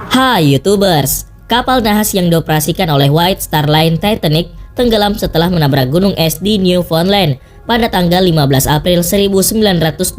Hai YouTubers, kapal nahas yang dioperasikan oleh White Star Line Titanic tenggelam setelah menabrak gunung es di Newfoundland pada tanggal 15 April 1912.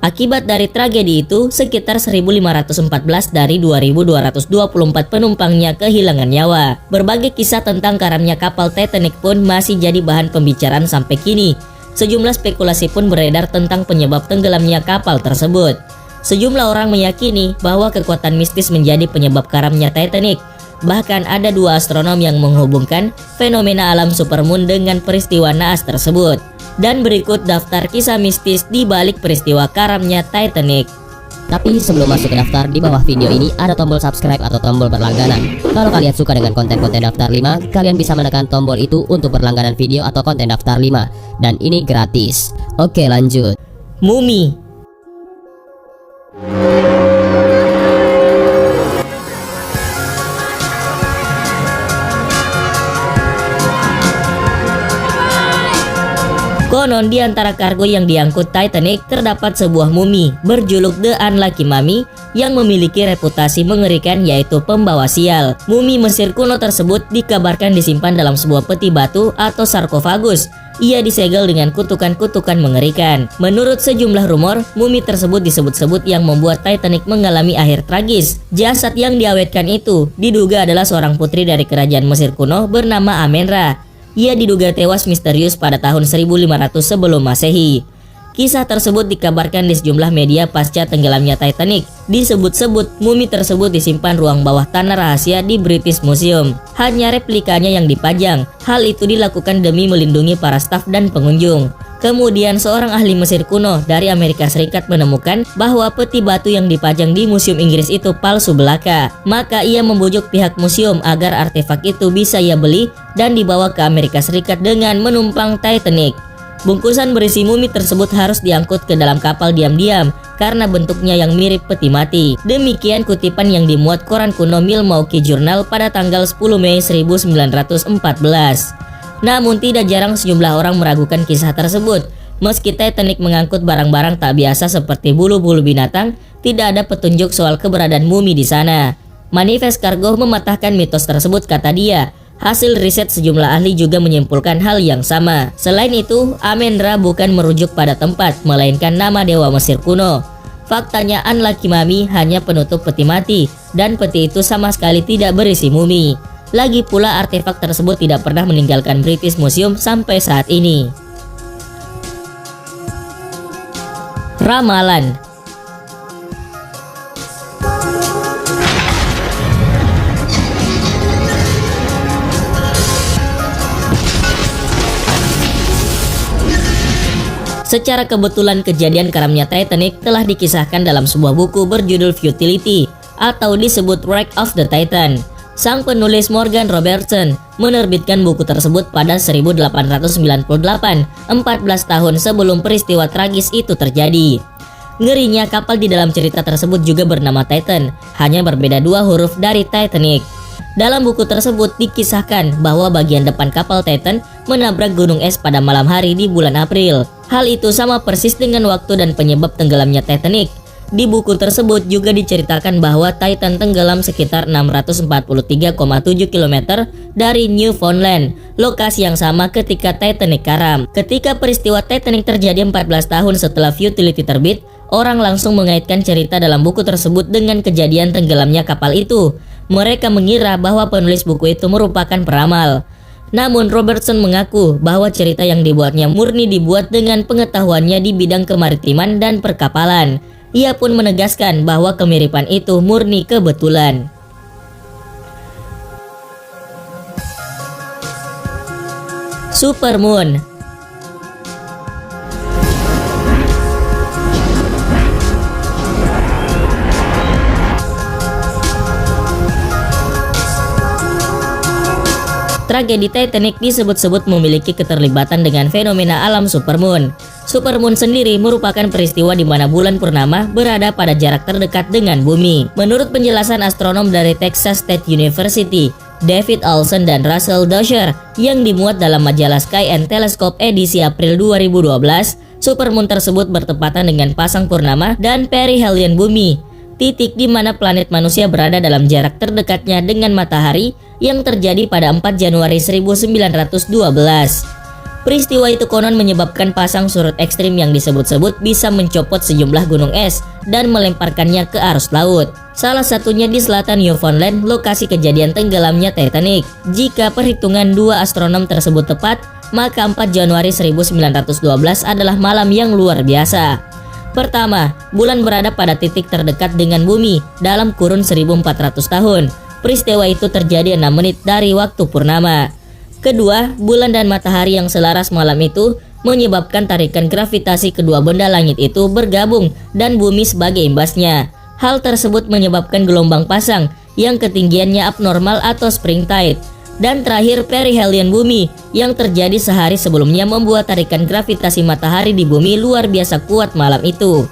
Akibat dari tragedi itu, sekitar 1.514 dari 2.224 penumpangnya kehilangan nyawa. Berbagai kisah tentang karamnya kapal Titanic pun masih jadi bahan pembicaraan sampai kini. Sejumlah spekulasi pun beredar tentang penyebab tenggelamnya kapal tersebut. Sejumlah orang meyakini bahwa kekuatan mistis menjadi penyebab karamnya Titanic. Bahkan ada dua astronom yang menghubungkan fenomena alam supermoon dengan peristiwa naas tersebut. Dan berikut daftar kisah mistis di balik peristiwa karamnya Titanic. Tapi sebelum masuk ke daftar, di bawah video ini ada tombol subscribe atau tombol berlangganan. Kalau kalian suka dengan konten-konten daftar 5, kalian bisa menekan tombol itu untuk berlangganan video atau konten daftar 5. Dan ini gratis. Oke, lanjut. Mumi. Konon di antara kargo yang diangkut Titanic terdapat sebuah mumi berjuluk The Unlucky Mummy yang memiliki reputasi mengerikan, yaitu pembawa sial. Mumi Mesir kuno tersebut dikabarkan disimpan dalam sebuah peti batu atau sarkofagus. Ia disegel dengan kutukan-kutukan mengerikan. Menurut sejumlah rumor, mumi tersebut disebut-sebut yang membuat Titanic mengalami akhir tragis. Jasad yang diawetkan itu diduga adalah seorang putri dari kerajaan Mesir kuno bernama Amenra. Ia diduga tewas misterius pada tahun 1500 sebelum Masehi. Kisah tersebut dikabarkan di sejumlah media pasca tenggelamnya Titanic. Disebut-sebut mumi tersebut disimpan ruang bawah tanah rahasia di British Museum. Hanya replikanya yang dipajang. Hal itu dilakukan demi melindungi para staf dan pengunjung. Kemudian seorang ahli Mesir kuno dari Amerika Serikat menemukan bahwa peti batu yang dipajang di Museum Inggris itu palsu belaka. Maka ia membujuk pihak museum agar artefak itu bisa ia beli dan dibawa ke Amerika Serikat dengan menumpang Titanic. Bungkusan berisi mumi tersebut harus diangkut ke dalam kapal diam-diam karena bentuknya yang mirip peti mati. Demikian kutipan yang dimuat koran kuno Milwaukee Journal pada tanggal 10 Mei 1914. Namun tidak jarang sejumlah orang meragukan kisah tersebut. Meski Titanic mengangkut barang-barang tak biasa seperti bulu-bulu binatang, tidak ada petunjuk soal keberadaan mumi di sana. Manifest Cargo mematahkan mitos tersebut, kata dia. Hasil riset sejumlah ahli juga menyimpulkan hal yang sama. Selain itu, Amenra bukan merujuk pada tempat, melainkan nama dewa Mesir kuno. Faktanya Unlucky Mummy hanya penutup peti mati, dan peti itu sama sekali tidak berisi mumi. Lagi pula artefak tersebut tidak pernah meninggalkan British Museum sampai saat ini. Ramalan. Secara kebetulan kejadian karamnya Titanic telah dikisahkan dalam sebuah buku berjudul Futility atau disebut Wreck of the Titan. Sang penulis Morgan Robertson menerbitkan buku tersebut pada 1898, 14 tahun sebelum peristiwa tragis itu terjadi. Ngerinya, kapal di dalam cerita tersebut juga bernama Titan, hanya berbeda dua huruf dari Titanic. Dalam buku tersebut dikisahkan bahwa bagian depan kapal Titan menabrak gunung es pada malam hari di bulan April. Hal itu sama persis dengan waktu dan penyebab tenggelamnya Titanic. Di buku tersebut juga diceritakan bahwa Titan tenggelam sekitar 643,7 km dari Newfoundland, lokasi yang sama ketika Titanic karam. Ketika peristiwa Titanic terjadi 14 tahun setelah Futility terbit, orang langsung mengaitkan cerita dalam buku tersebut dengan kejadian tenggelamnya kapal itu. Mereka mengira bahwa penulis buku itu merupakan peramal. Namun Robertson mengaku bahwa cerita yang dibuatnya murni dibuat dengan pengetahuannya di bidang kemaritiman dan perkapalan. Ia pun menegaskan bahwa kemiripan itu murni kebetulan. Supermoon. Tragedi Titanic disebut-sebut memiliki keterlibatan dengan fenomena alam supermoon. Supermoon sendiri merupakan peristiwa di mana bulan purnama berada pada jarak terdekat dengan bumi. Menurut penjelasan astronom dari Texas State University, David Olsen dan Russell Dozier yang dimuat dalam majalah Sky and Telescope edisi April 2012. Supermoon tersebut bertepatan dengan pasang purnama dan perihelion bumi, titik di mana planet manusia berada dalam jarak terdekatnya dengan matahari yang terjadi pada 4 Januari 1912. Peristiwa itu konon menyebabkan pasang surut ekstrim yang disebut-sebut bisa mencopot sejumlah gunung es dan melemparkannya ke arus laut. Salah satunya di selatan Newfoundland, lokasi kejadian tenggelamnya Titanic. Jika perhitungan dua astronom tersebut tepat, maka 4 Januari 1912 adalah malam yang luar biasa. Pertama, bulan berada pada titik terdekat dengan bumi dalam kurun 1400 tahun. Peristiwa itu terjadi 6 menit dari waktu purnama. Kedua, bulan dan matahari yang selaras malam itu menyebabkan tarikan gravitasi kedua benda langit itu bergabung dan bumi sebagai imbasnya. Hal tersebut menyebabkan gelombang pasang yang ketinggiannya abnormal atau spring tide. Dan terakhir, perihelion bumi yang terjadi sehari sebelumnya membuat tarikan gravitasi matahari di bumi luar biasa kuat malam itu.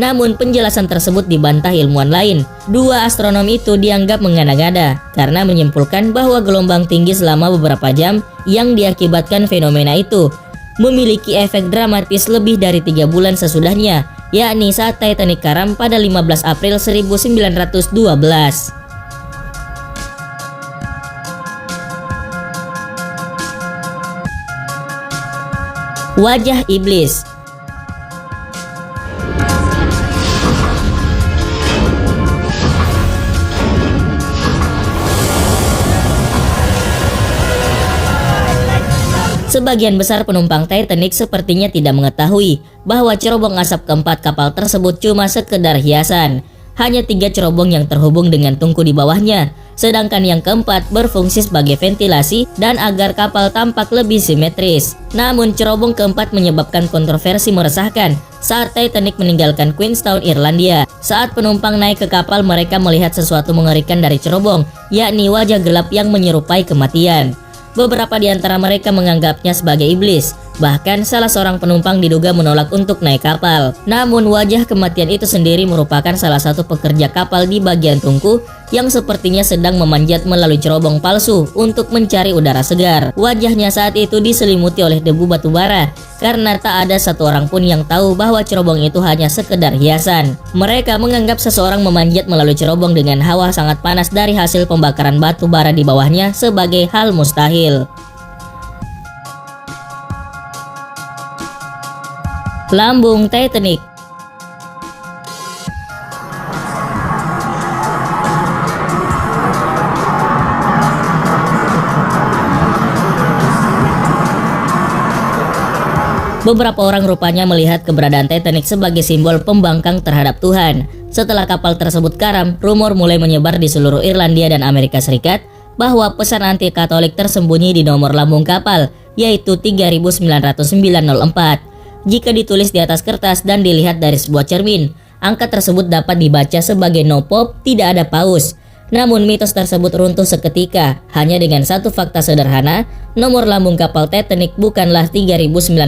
Namun penjelasan tersebut dibantah ilmuwan lain. Dua astronom itu dianggap mengada-ngada karena menyimpulkan bahwa gelombang tinggi selama beberapa jam yang diakibatkan fenomena itu memiliki efek dramatis lebih dari 3 bulan sesudahnya, yakni saat Titanic karam pada 15 April 1912. Wajah iblis. Sebagian besar penumpang Titanic sepertinya tidak mengetahui bahwa cerobong asap keempat kapal tersebut cuma sekedar hiasan. Hanya 3 cerobong yang terhubung dengan tungku di bawahnya, sedangkan yang keempat berfungsi sebagai ventilasi dan agar kapal tampak lebih simetris. Namun cerobong keempat menyebabkan kontroversi meresahkan saat Titanic meninggalkan Queenstown, Irlandia. Saat penumpang naik ke kapal, mereka melihat sesuatu mengerikan dari cerobong, yakni wajah gelap yang menyerupai kematian. Beberapa di antara mereka menganggapnya sebagai iblis. Bahkan salah seorang penumpang diduga menolak untuk naik kapal. Namun wajah kematian itu sendiri merupakan salah satu pekerja kapal di bagian tungku yang sepertinya sedang memanjat melalui cerobong palsu untuk mencari udara segar. Wajahnya saat itu diselimuti oleh debu batu bara karena tak ada satu orang pun yang tahu bahwa cerobong itu hanya sekedar hiasan. Mereka menganggap seseorang memanjat melalui cerobong dengan hawa sangat panas dari hasil pembakaran batu bara di bawahnya sebagai hal mustahil. Lambung Titanic. Beberapa orang rupanya melihat keberadaan Titanic sebagai simbol pembangkang terhadap Tuhan. Setelah kapal tersebut karam, rumor mulai menyebar di seluruh Irlandia dan Amerika Serikat bahwa pesan anti-Katolik tersembunyi di nomor lambung kapal, yaitu 39904. Jika ditulis di atas kertas dan dilihat dari sebuah cermin, angka tersebut dapat dibaca sebagai no pope, tidak ada paus. Namun mitos tersebut runtuh seketika hanya dengan satu fakta sederhana, nomor lambung kapal Titanic bukanlah 39904.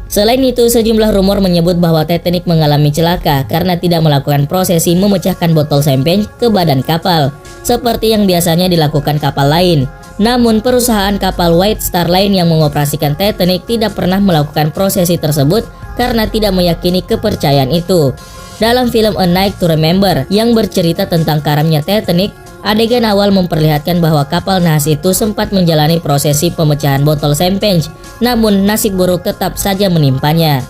Selain itu, sejumlah rumor menyebut bahwa Titanic mengalami celaka karena tidak melakukan prosesi memecahkan botol champagne ke badan kapal, seperti yang biasanya dilakukan kapal lain. Namun perusahaan kapal White Star Line yang mengoperasikan Titanic tidak pernah melakukan prosesi tersebut karena tidak meyakini kepercayaan itu. Dalam film A Night to Remember yang bercerita tentang karamnya Titanic, adegan awal memperlihatkan bahwa kapal nahas itu sempat menjalani prosesi pemecahan botol champagne, namun nasib buruk tetap saja menimpanya.